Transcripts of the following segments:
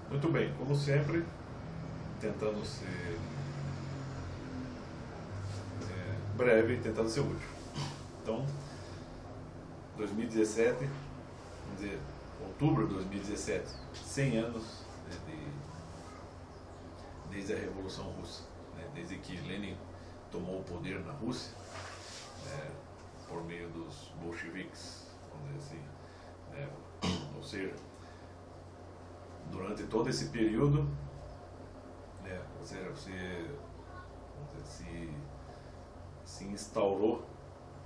Muito bem, como sempre, tentando ser breve e tentando ser útil. Então, 2017, vamos dizer, outubro de 2017, 100 anos, né, desde a Revolução Russa, né, desde que Lenin tomou o poder na Rússia, por meio dos bolcheviques, vamos dizer assim, ou seja, durante todo esse período, ou seja, se instaurou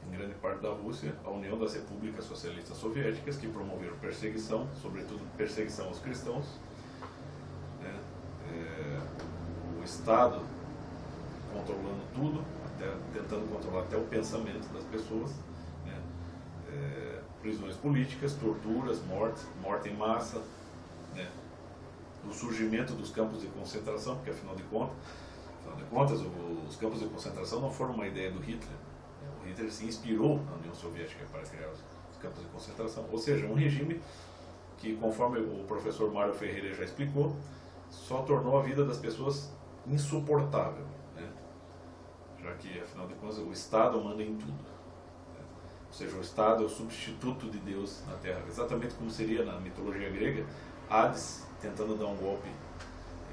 em grande parte da Rússia a União das Repúblicas Socialistas Soviéticas, que promoveram perseguição, sobretudo perseguição aos cristãos, né? O Estado controlando tudo, tentando controlar até o pensamento das pessoas, né? Prisões políticas, torturas, morte em massa, né? O surgimento dos campos de concentração, porque afinal de contas os campos de concentração não foram uma ideia do Hitler. O Hitler se inspirou na União Soviética para criar os campos de concentração, ou seja, um regime que, conforme o professor Mário Ferreira já explicou, só tornou a vida das pessoas insuportável, né? Já que, afinal de contas, o Estado manda em tudo, né? Ou seja, o Estado é o substituto de Deus na Terra, exatamente como seria na mitologia grega, Hades tentando dar um golpe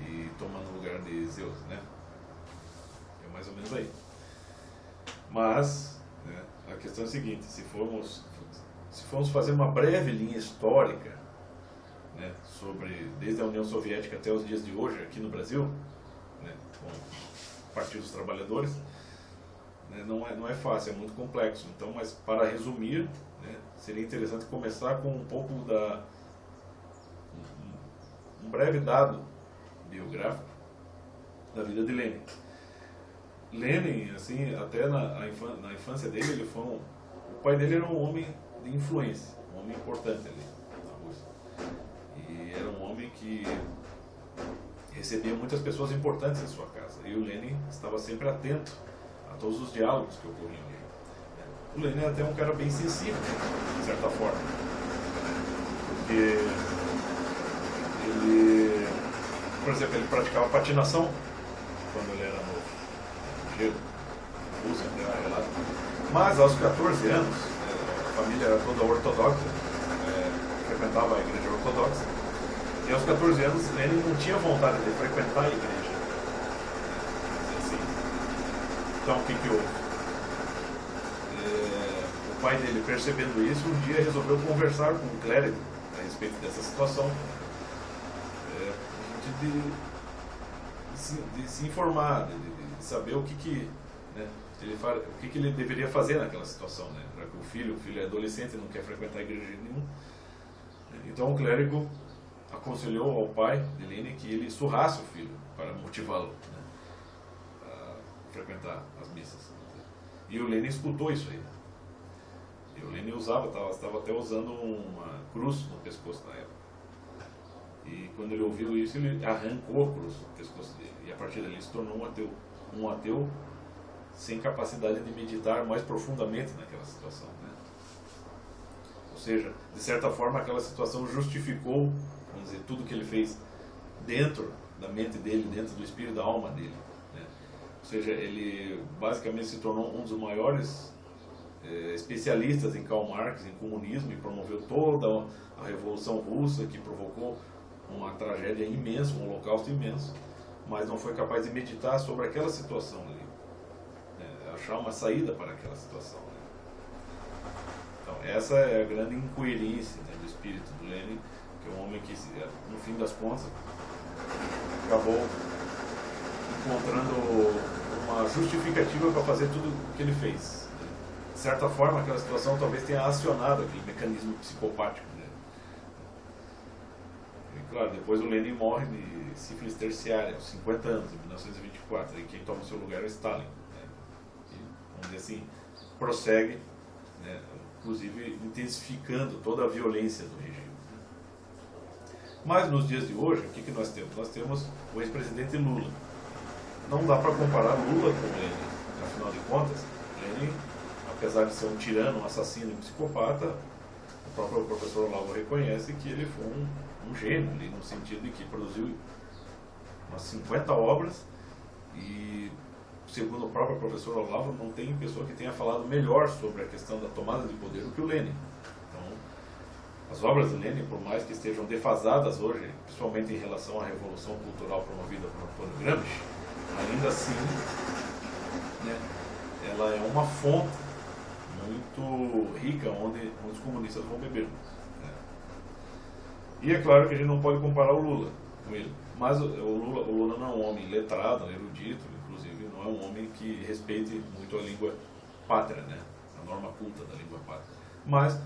e tomando o lugar de Zeus, né? É mais ou menos aí. Mas, né, a questão é a seguinte: se formos fazer uma breve linha histórica, né, sobre desde a União Soviética até os dias de hoje aqui no Brasil, né, com o Partido dos Trabalhadores, né, não é fácil, é muito complexo. Então, mas para resumir, né, seria interessante começar com um pouco um breve dado biográfico da vida de Lenin. Lenin, assim, até na infância dele, o pai dele era um homem de influência, um homem importante ali na Rússia. E era um homem que recebia muitas pessoas importantes em sua casa. E o Lenin estava sempre atento a todos os diálogos que ocorriam ali. O Lenin é até um cara bem sensível, de certa forma, porque ele, por exemplo, ele praticava patinação quando ele era novo. Usa, mas aos 14 anos, a família era toda ortodoxa, frequentava a igreja ortodoxa, e aos 14 anos Lenin não tinha vontade de frequentar a igreja. Assim. Então o que houve? O pai dele, percebendo isso, um dia resolveu conversar com um clérigo a respeito dessa situação, de se informar, de saber o que ele deveria fazer naquela situação, né? Já que o filho é adolescente e não quer frequentar a igreja nenhuma. Então o clérigo aconselhou ao pai de Lenin que ele surrasse o filho para motivá-lo, né, a frequentar as missas. E o Lenin escutou isso aí. E o Lenin estava até usando uma cruz no pescoço na época. E quando ele ouviu isso, ele arrancou a cruz do pescoço dele. E a partir dali ele se tornou um ateu. Um ateu sem capacidade de meditar mais profundamente naquela situação, né? Ou seja, de certa forma aquela situação justificou, vamos dizer, tudo que ele fez dentro da mente dele, dentro do espírito, da alma dele, né? Ou seja, ele basicamente se tornou um dos maiores especialistas em Karl Marx, em comunismo, e promoveu toda a Revolução Russa, que provocou uma tragédia imensa, um holocausto imenso, mas não foi capaz de meditar sobre aquela situação ali, achar uma saída para aquela situação, né? Então essa é a grande incoerência, né, do espírito do Lenin, que é um homem que, no fim das contas, acabou encontrando uma justificativa para fazer tudo o que ele fez. De certa forma, aquela situação talvez tenha acionado aquele mecanismo psicopático dele. E claro, depois o Lenin morre de sífilis terciária, aos 50 anos, em 1924, e quem toma o seu lugar é o Stalin, né? E, vamos dizer assim, prossegue, né, inclusive intensificando toda a violência do regime. Mas nos dias de hoje, o que nós temos? Nós temos o ex-presidente Lula. Não dá para comparar Lula com Lenin. Afinal de contas, Lenin apesar de ser um tirano, um assassino, um psicopata, o próprio professor Olavo reconhece que ele foi um gênio, ali, no sentido de que produziu umas 50 obras e, segundo o próprio professor Olavo, não tem pessoa que tenha falado melhor sobre a questão da tomada de poder do que o Lenin. Então, as obras de Lenin, por mais que estejam defasadas hoje, principalmente em relação à revolução cultural promovida por Antônio Gramsci, ainda assim, né, ela é uma fonte muito rica onde os comunistas vão beber. Né? E é claro que a gente não pode comparar o Lula com ele, mas o Lula não é um homem letrado, erudito, inclusive não é um homem que respeite muito a língua pátria, né? A norma culta da língua pátria. Mas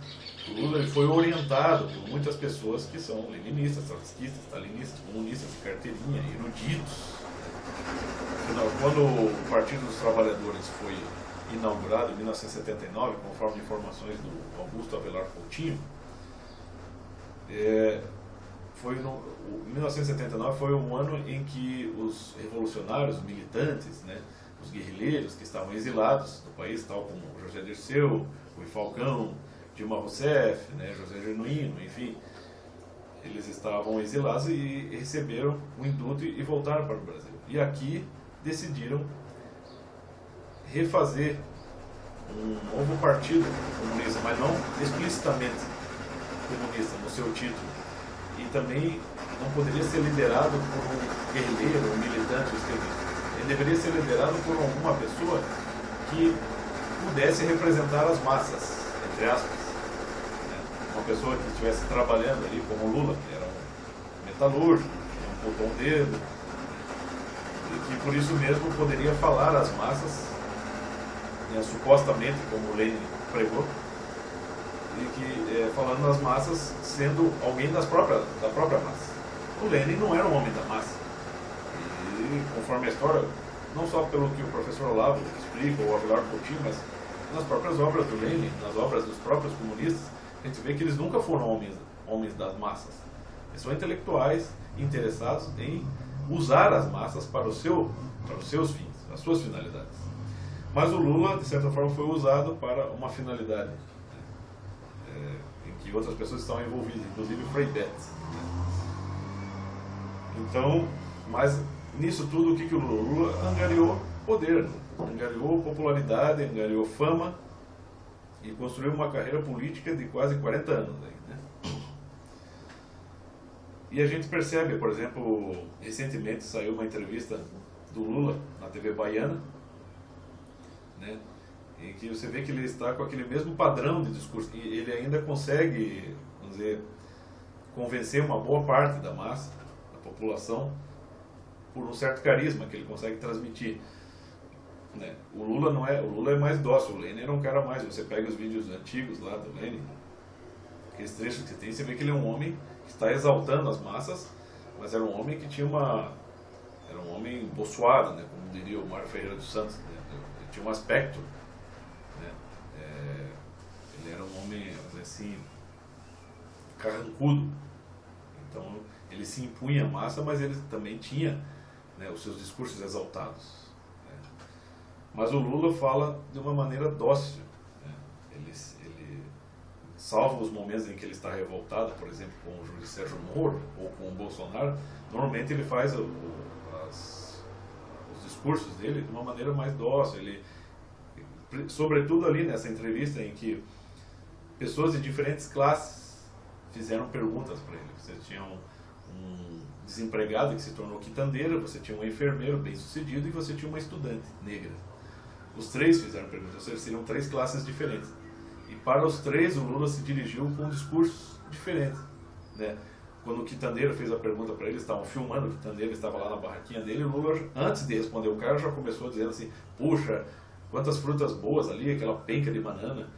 o Lula ele foi orientado por muitas pessoas que são leninistas, trotskistas, stalinistas, comunistas de carteirinha, eruditos. Afinal, quando o Partido dos Trabalhadores foi inaugurado em 1979, conforme informações do Augusto Avelar Coutinho, 1979 foi um ano em que os revolucionários, os militantes, né, os guerrilheiros que estavam exilados do país, tal como José Dirceu, Rui Falcão, Dilma Rousseff, né, José Genuíno, enfim, eles estavam exilados e receberam o indulto e voltaram para o Brasil. E aqui decidiram refazer um novo partido comunista, mas não explicitamente comunista no seu título. E também não poderia ser liderado por um guerrilheiro, um militante, um extremista. Ele deveria ser liderado por alguma pessoa que pudesse representar as massas, entre aspas. Uma pessoa que estivesse trabalhando ali, como o Lula, que era um metalúrgico, um botão-dedo, e que por isso mesmo poderia falar às massas, né, supostamente, como o Lenin pregou, e que falando às massas sendo alguém da própria massa. O Lenin não era um homem da massa. E conforme a história, não só pelo que o professor Olavo explica, ou o Avelar Coutinho, mas nas próprias obras do Lenin, nas obras dos próprios comunistas, a gente vê que eles nunca foram homens das massas. Eles são intelectuais interessados em usar as massas para os seus fins, as suas finalidades. Mas o Lula, de certa forma, foi usado para uma finalidade em que outras pessoas estavam envolvidas, inclusive o Frei Betts. Então, mas nisso tudo, o que o Lula angariou? Poder, angariou popularidade, angariou fama e construiu uma carreira política de quase 40 anos. Né? E a gente percebe, por exemplo, recentemente saiu uma entrevista do Lula na TV Baiana, né, em que você vê que ele está com aquele mesmo padrão de discurso, e ele ainda consegue, vamos dizer, convencer uma boa parte da massa, da população, por um certo carisma que ele consegue transmitir. Né? O Lula é mais dócil, o Lenin era um cara mais, você pega os vídeos antigos lá do Lenin, aqueles trechos que tem, você vê que ele é um homem que está exaltando as massas, mas era um homem que tinha era um homem boçoado, né? Como diria o Mário Ferreira dos Santos, né? Ele tinha um aspecto, né? Ele era um homem, assim, carrancudo, então ele se impunha à massa, mas ele também tinha, né, os seus discursos exaltados. Mas o Lula fala de uma maneira dócil. Né? Ele salva os momentos em que ele está revoltado, por exemplo, com o Júlio Sérgio Moro ou com o Bolsonaro. Normalmente ele faz os discursos dele de uma maneira mais dócil. Ele, sobretudo ali nessa entrevista em que pessoas de diferentes classes fizeram perguntas para ele. Você tinha um desempregado que se tornou quitandeiro, você tinha um enfermeiro bem-sucedido e você tinha uma estudante negra. Os três fizeram perguntas, ou seja, seriam três classes diferentes. E para os três o Lula se dirigiu com discursos diferentes. Né? Quando o quitandeiro fez a pergunta para ele, estavam filmando, o quitandeiro estava lá na barraquinha dele, o Lula, antes de responder o cara, já começou dizendo assim: puxa, quantas frutas boas ali, aquela penca de banana,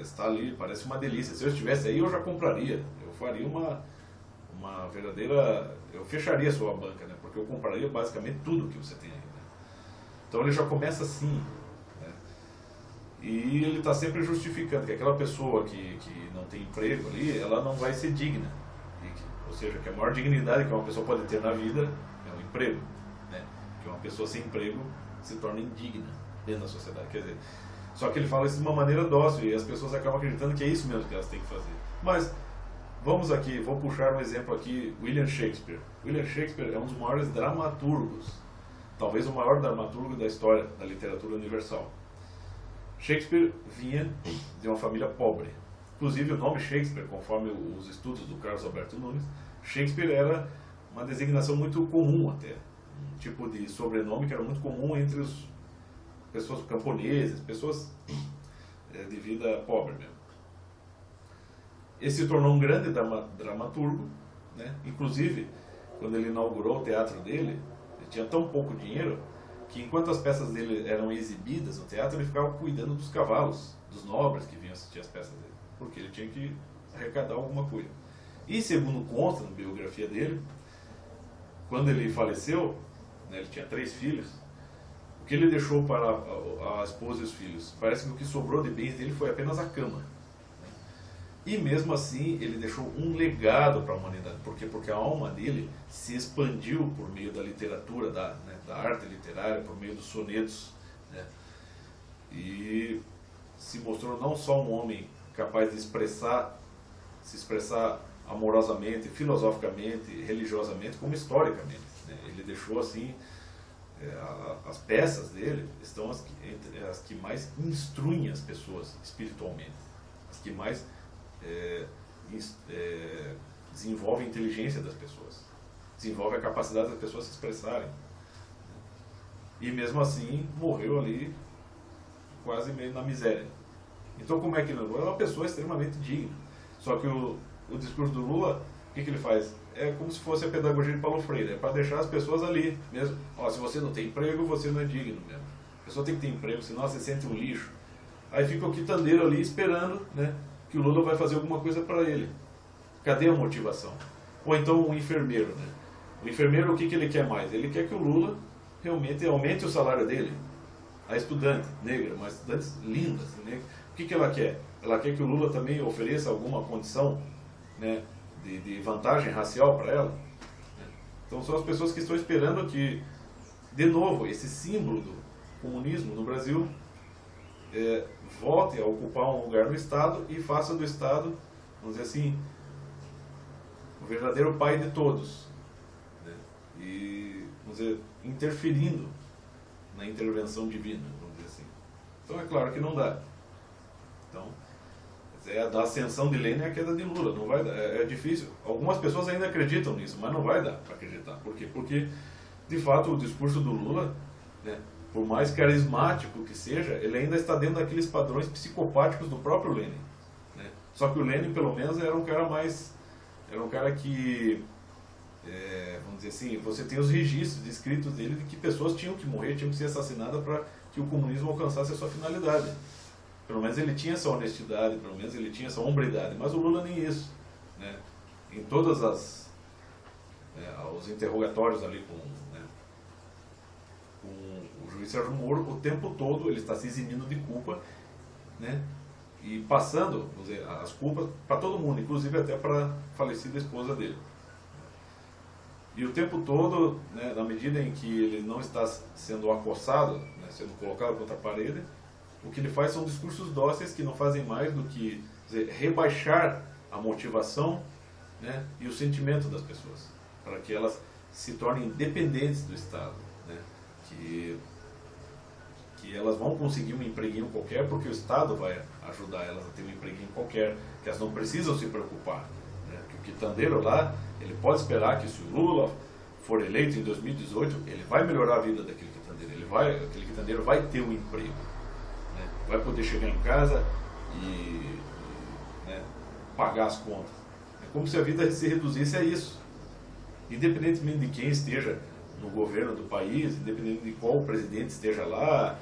está ali, parece uma delícia. Se eu estivesse aí, eu já compraria. Eu faria uma verdadeira... Eu fecharia a sua banca, né? Porque eu compraria basicamente tudo que você tem aí. Então ele já começa assim, né? E ele está sempre justificando que aquela pessoa que não tem emprego ali, ela não vai ser digna. Ou seja, que a maior dignidade que uma pessoa pode ter na vida é o emprego. Né? Que uma pessoa sem emprego se torna indigna dentro da sociedade. Quer dizer, Só que ele fala isso de uma maneira dócil e as pessoas acabam acreditando que é isso mesmo que elas têm que fazer. Mas vamos aqui, vou puxar um exemplo aqui, William Shakespeare. William Shakespeare é um dos maiores dramaturgos, talvez o maior dramaturgo da história da literatura universal. Shakespeare vinha de uma família pobre. Inclusive o nome Shakespeare, conforme os estudos do Carlos Alberto Nunes, Shakespeare era uma designação muito comum até. Um tipo de sobrenome que era muito comum entre as pessoas camponeses, pessoas de vida pobre mesmo. Ele se tornou um grande dramaturgo, né? Inclusive, quando ele inaugurou o teatro dele, ele tinha tão pouco dinheiro que enquanto as peças dele eram exibidas no teatro, ele ficava cuidando dos cavalos, dos nobres que vinham assistir as peças dele, porque ele tinha que arrecadar alguma coisa. E segundo consta na biografia dele, quando ele faleceu, né, ele tinha 3 filhos, o que ele deixou para a esposa e os filhos? Parece que o que sobrou de bens dele foi apenas a cama. E mesmo assim ele deixou um legado para a humanidade. Por quê? Porque a alma dele se expandiu por meio da literatura, da arte literária, por meio dos sonetos, né? E se mostrou não só um homem capaz de se expressar amorosamente, filosoficamente, religiosamente, como historicamente, né? Ele deixou assim, as peças dele estão entre as que mais instruem as pessoas espiritualmente, as que mais desenvolve a inteligência das pessoas, desenvolve a capacidade das pessoas se expressarem. E mesmo assim morreu ali quase meio na miséria. Então como é que ele é uma pessoa extremamente digna? Só que o discurso do Lula, o que ele faz? É como se fosse a pedagogia de Paulo Freire, é para deixar as pessoas ali mesmo. Ó, se você não tem emprego, você não é digno mesmo. A pessoa tem que ter emprego, senão você sente um lixo. Aí fica o quitandeiro ali esperando, né, que o Lula vai fazer alguma coisa para ele. Cadê a motivação? Ou então um enfermeiro, né? O enfermeiro, o que ele quer mais? Ele quer que o Lula realmente aumente o salário dele. A estudante negra, uma estudante linda, né? O que ela quer? Ela quer que o Lula também ofereça alguma condição, né, de vantagem racial para ela. Né? Então são as pessoas que estão esperando que, de novo, esse símbolo do comunismo no Brasil volte a ocupar um lugar no Estado e faça do Estado, vamos dizer assim, o verdadeiro pai de todos, né? E, vamos dizer, interferindo na intervenção divina, vamos dizer assim. Então é claro que não dá. Então, da ascensão de Lênin à queda de Lula, não vai dar, é difícil. Algumas pessoas ainda acreditam nisso, mas não vai dar para acreditar. Por quê? Porque, de fato, o discurso do Lula, né, por mais carismático que seja, ele ainda está dentro daqueles padrões psicopáticos do próprio Lênin, né? Só que o Lênin, pelo menos, era um cara que, vamos dizer assim, você tem os registros descritos dele de que pessoas tinham que morrer, tinham que ser assassinadas para que o comunismo alcançasse a sua finalidade. Pelo menos ele tinha essa honestidade, pelo menos ele tinha essa hombridade, mas o Lula nem isso, né? Em todas os interrogatórios ali com o juiz Sérgio Moro, o tempo todo ele está se eximindo de culpa, né? E passando, vamos dizer, as culpas para todo mundo, inclusive até para a falecida esposa dele. E o tempo todo, né, na medida em que ele não está sendo acossado, né, sendo colocado contra a parede, o que ele faz são discursos dóceis que não fazem mais do que, dizer, rebaixar a motivação, né, e o sentimento das pessoas, para que elas se tornem dependentes do Estado, né, que elas vão conseguir um empreguinho qualquer porque o Estado vai ajudar elas a ter um empreguinho qualquer, que elas não precisam se preocupar, né, que o quitandeiro lá, ele pode esperar que se o Lula for eleito em 2018, ele vai melhorar a vida daquele quitandeiro, aquele quitandeiro vai ter um emprego, né, vai poder chegar em casa e né, pagar as contas. É como se a vida se reduzisse a isso, independentemente de quem esteja no governo do país, independente de qual presidente esteja lá,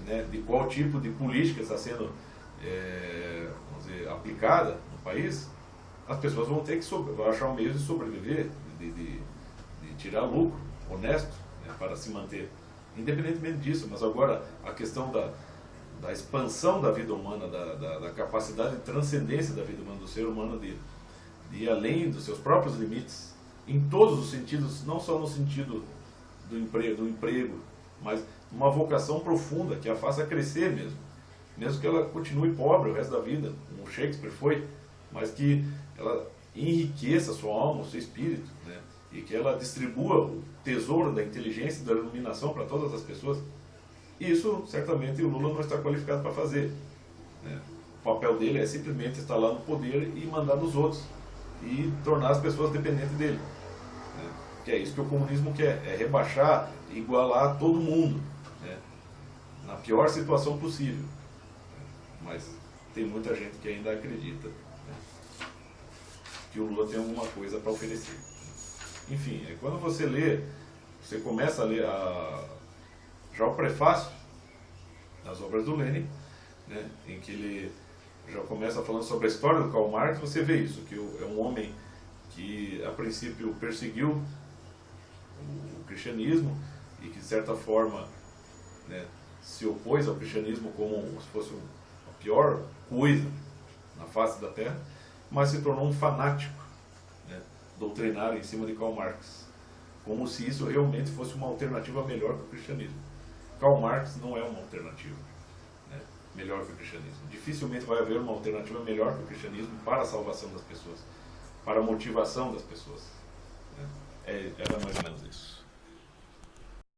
né, de qual tipo de política está sendo vamos dizer, aplicada no país, as pessoas vão ter que achar um meio de sobreviver, de tirar lucro honesto, né, para se manter, independentemente disso. Mas agora a questão da expansão da vida humana, da capacidade de transcendência da vida humana, do ser humano de ir além dos seus próprios limites, em todos os sentidos, não só no sentido do emprego, mas uma vocação profunda que a faça crescer mesmo, mesmo que ela continue pobre o resto da vida, como Shakespeare foi, mas que ela enriqueça a sua alma, o seu espírito, né? E que ela distribua o tesouro da inteligência e da iluminação para todas as pessoas. Isso, certamente, o Lula não está qualificado para fazer, né? O papel dele é simplesmente estar lá no poder e mandar nos outros, e tornar as pessoas dependentes dele, né? Que é isso que o comunismo quer, é rebaixar, igualar todo mundo, né? Na pior situação possível. Mas tem muita gente que ainda acredita, né, que o Lula tem alguma coisa para oferecer. Enfim, quando você lê, você começa a ler já o prefácio das obras do Lenin, né, em que ele já começa falando sobre a história do Karl Marx, você vê isso, que é um homem que a princípio perseguiu o cristianismo e que de certa forma, né, se opôs ao cristianismo como se fosse a pior coisa na face da Terra, mas se tornou um fanático, né, doutrinário em cima de Karl Marx, como se isso realmente fosse uma alternativa melhor que o cristianismo. Karl Marx não é uma alternativa, né, melhor que o cristianismo. Dificilmente vai haver uma alternativa melhor que o cristianismo para a salvação das pessoas, para a motivação das pessoas, né. Era mais ou menos isso.